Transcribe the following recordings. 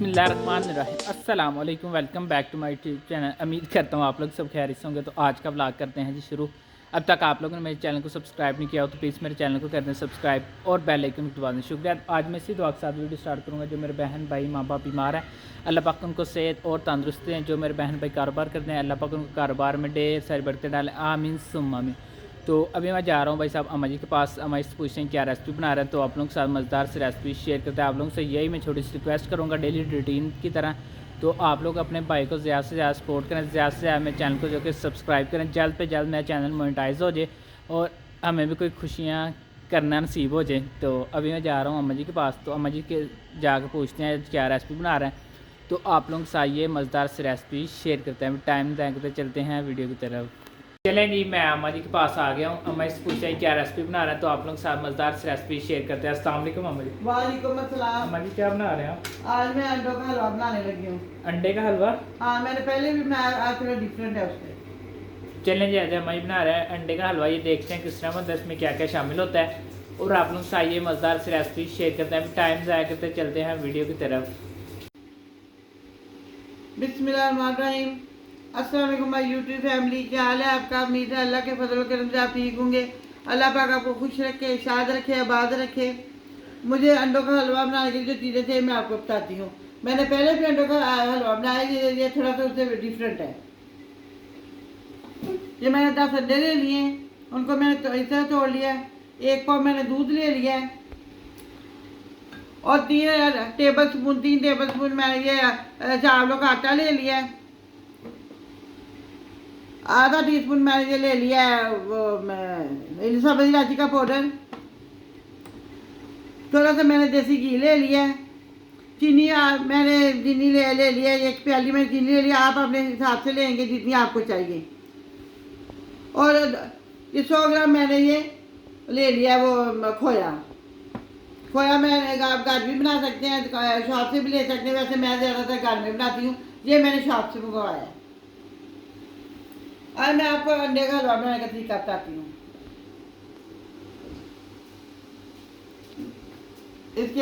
बिस्मिल्लाहिर्रहमानिर्रहीम अस्सलाम वालेकुम। Welcome back to my YouTube channel. उम्मीद करता हूँ आप लोग सब खैरियत से होंगे। तो आज का व्लॉग करते हैं जी शुरू। अब तक आप लोगों ने मेरे चैनल को सब्सक्राइब नहीं किया हो तो प्लीज़ मेरे चैनल को कर दें सब्सक्राइब और बेल आइकन को दबा दें। शुक्रिया। आज मैं इसी दुआ के साथ वीडियो स्टार्ट करूँगा। जो मेरे बहन भाई माँ बाप बीमार हैं, अल्लाह पाक उनको सेहत और तंदुरुस्ती हैं। जो मेरे बहन भाई कारोबार करते हैं, अल्लाह पाक उनको कारोबार में ढेर सारी बरकतें डालें, आमीन सुम्मा आमीन। तो अभी मैं जा रहा हूँ भाई साहब अम्मा जी के पास। अम्मा जी से पूछते हैं क्या रेसिपी बना रहे हैं। तो आप लोगों के साथ मज़ेदार से रेसिपी शेयर करते हैं। आप लोगों से यही मैं छोटी सी रिक्वेस्ट करूँगा डेली रूटीन की तरह। तो आप लोग अपने भाई को ज़्यादा से ज़्यादा सपोर्ट करें, ज़्यादा से ज़्यादा मेरे चैनल को जो कि सब्सक्राइब करें। जल्द से जल्द मेरा चैनल मोनेटाइज हो जाए और हमें भी कोई खुशियाँ करना नसीब हो जाए। तो अभी मैं जा रहा हूँ अम्मा जी के पास। तो अम्मा जी के जाकर पूछते हैं क्या रेसिपी बना रहे हैं। तो आप लोगों के साथ ये मज़ेदार से रेसिपी शेयर करते हैं। टाइम देखते चलते हैं वीडियो की तरफ। चलें जी, मैं अम्मा जी के पास आ गया हूँ। अम्मा से पूछा है क्या रेसिपी बना रहे हैं। तो आप लोग साथ मज़ेदार से रेसिपी शेयर करते हैं। अस्सलाम वालेकुम अम्मा जी। वालेकुम अस्सलाम। अम्मा जी क्या बना रहे हैं आप? आज मैं अंडों का हलवा बनाने लगी हूँ। अंडे का हलवा? हाँ, मैंने पहले भी बनाया, आज थोड़ा डिफरेंट है उससे। चलें जी, आज अम्मा जी बना रहे हैं अंडे का हलवा। ये देखते हैं किस तरह बनता है, इसमें क्या क्या शामिल होता है और आप लोग साथ ये मज़ेदार से रेसिपी शेयर करते हैं। टाइम ज़ाया करते चलते हैं वीडियो की तरफ। बिस्मिल्लाहिर्रहमानिर्रहीम। अस्सलाम वालेकुम माय यूट्यूब फैमिली, क्या हाल है आपका? उम्मीद है अल्लाह के फजल करम से आप ठीक होंगे। अल्लाह पाक आपको खुश रखे, शाद रखे, आबाद रखे। मुझे अंडों का हलवा बनाने की जो चीज़ें थे मैं आपको बताती हूँ। मैंने पहले भी अंडों का हलवा बनाया, ये थोड़ा सा उससे डिफरेंट है। ये मैंने 10 अंडे ले लिए, उनको मैंने इस तरह तोड़ लिया। 1 पाव मैंने दूध ले लिया है और 3 टेबल स्पून मैंने ये चावलों का आटा ले लिया है। आधा टीस्पून मैंने ये ले लिया है वो सब्ज़ इलायची का पाउडर। थोड़ा सा मैंने देसी घी ले लिया है। चीनी मैंने चीनी ले लिया, 1 प्याली में चीनी ले लिया। आप अपने हिसाब से लेंगे जितनी आपको चाहिए। और ये 100 ग्राम मैंने ये ले लिया वो खोया मैंने आप घर भी बना सकते हैं, शॉप से भी ले सकते हैं। वैसे मैं ज़्यादातर घर में बनाती हूँ। ये मैंने शॉप से मंगवाया है। और मैं आपको अंडे का हलवा बनाने का तरीका बताती हूँ। इसके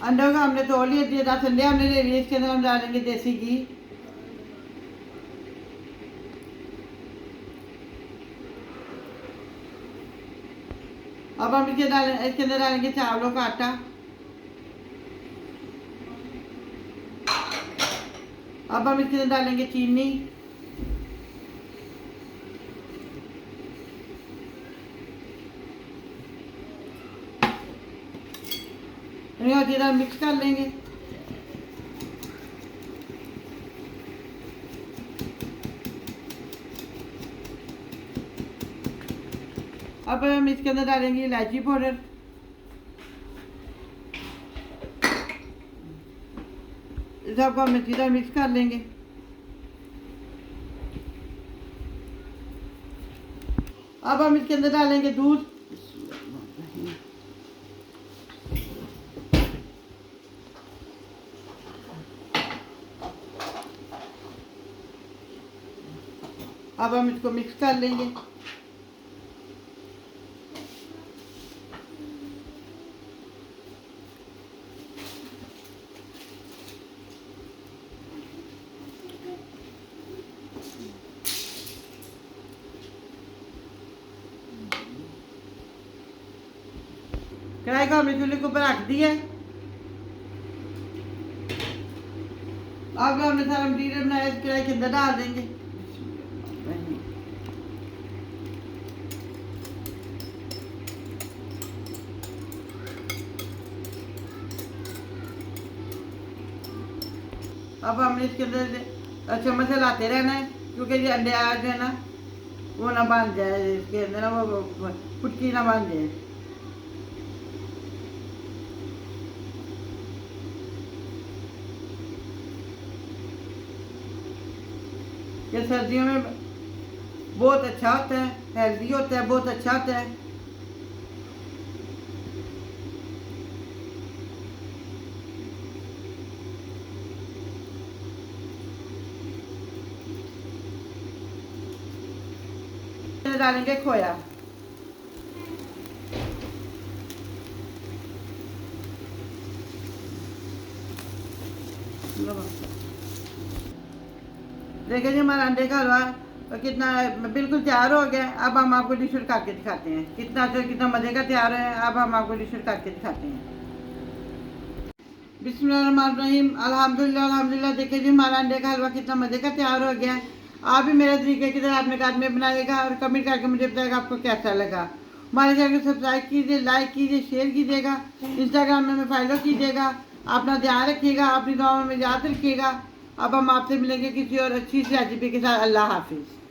अंडों का हमने तोड़ लिए, 10 अंडे हमने ले लिए। इसके अंदर हम डालेंगे देसी घी, अब हम इसके अंदर डालेंगे चावलों का आटा। अब हम इसके अंदर डालेंगे चीनी, अच्छी तरह मिक्स कर लेंगे। अब हम इसके अंदर डालेंगे इलायची पाउडर, सबको हम अच्छी तरह मिक्स कर लेंगे। अब हम इसके अंदर डालेंगे दूध, अब हम इसको मिक्स कर लेंगे। कढ़ाई को हमने चूल्हे के ऊपर रख दिया है। अब हमने सारा मटीरियल बनाया, इस कढ़ाई के अंदर डाल देंगे। अब हमने इसके अंदर चम्मच से लाते रहना है, क्योंकि ये अंडे आज है ना वो ना बन जाए, इसके अंदर ना वो फुटकी ना बन जाए। ये सर्दियों में बहुत अच्छा होता है, हेल्दी होता है, बहुत अच्छा होता है। डालेंगे खोया, देखिए जी हमारा अंडे का हलवा कितना बिल्कुल तैयार हो गया। अब हम आपको डिश आउट करके दिखाते हैं कितना अच्छा कितना मज़े का तैयार है। अब हम आपको डिश आउट करके दिखाते हैं। बिस्मिल्लाहिर्रहमानिर्रहीम अल्हम्दुलिल्लाह अल्हम्दुलिल्लाह। देखिए जी हमारा अंडे का हलवा कितना मज़े का तैयार हो गया। आप भी मेरे तरीके की तरह अपने घर में बनाइएगा और कमेंट करके मुझे बताइएगा आपको कैसा लगा। हमारे चैनल को सब्सक्राइब कीजिए, लाइक कीजिए, शेयर कीजिएगा, इंस्टाग्राम में हमें फॉलो कीजिएगा। अपना ध्यान रखिएगा, अपनी दुआओं में याद रखिएगा। अब हम आपसे मिलेंगे किसी और अच्छी सी रेसिपी के साथ। अल्लाह हाफिज़।